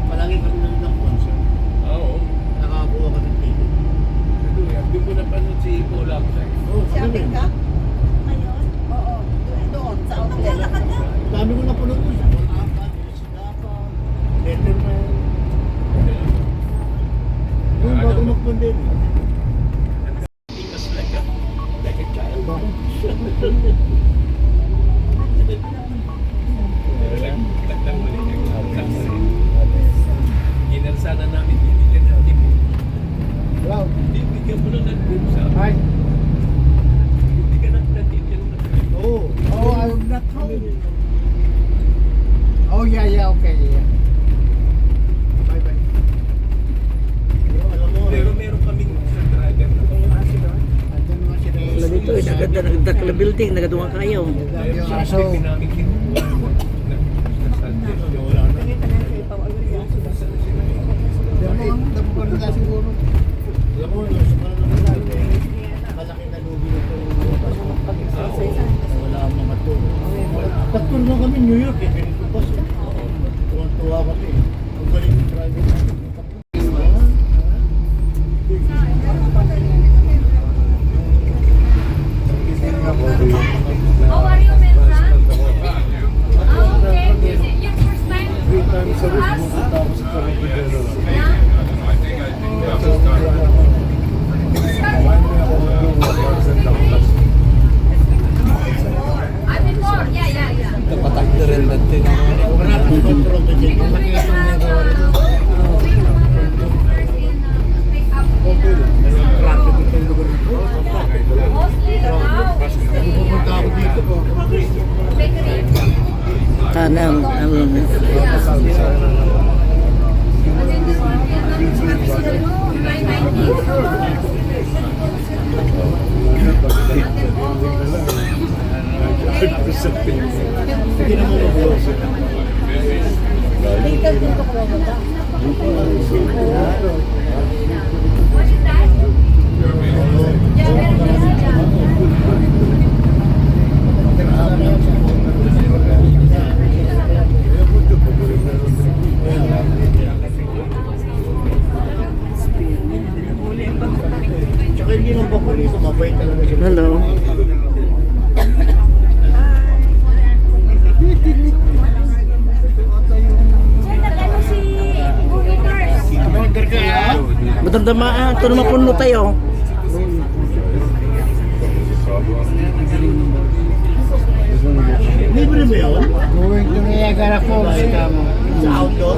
Palagi kami nanonood ng concert. Oo. Nakakuha kami ng ticket. Hindi mo napanood si Paula ko tayo. Oo, kami Shopping rin. ka? Ngayon? Oo. Doon, sa outlet. Naglalakad ka? Dami ko napanood ko siya. Walapan, Sinapa, Letterman. Yung bago mag-pandemic. He was like a child. Tagdang mo rin yung ginalsana namin, bibigyan ng tip. Wow. Bibigyan mo na ng tip sa Hi. bibigyan ng tip yung Oh. Oh, I'm not home. Oh, yeah, okay, yeah. Bye-bye. Alam mo, Pero meron kaming sa driver na andun mga sila. Wala dito, naganda nagdakla building, nagadungan kayo. Dami yung aso. Sabi namin kinuha na Wala na. Nakita na sa ipaw. Damo pa rin siguro. Alam mo, sa mga naman malaki na lubi na ito. Wala ang mga tour. Pag-tour na kami New York eh, ganito pa siya. Tuwan-tuwa kami. Ang galing yung driver natin. How are you, Melsa? Oh, okay. Is it your first time? 3 times a week, Us? pumunta ako sa Caribbean. Yeah? Ah, before. Yeah. Kapatak na rin natin. Wala akong control na dyan. Ang laki itong nagawa rin. Traffic itong lugar nito. Mostly now. Pupunta ako dito po. Bakery. Kanang, Hindi naman mag-vlog. Legal dito ko lang ba? What is that? Yeah, meron na siya. Tsaka hindi lang bako rito, mabait talaga siya. hello. Sir, nag-ano si Bumitars? Order ka ha? Matandama, ito naman puno tayo. Libre ba yun? Going to Niagara Falls, kamo. Sa outdoor?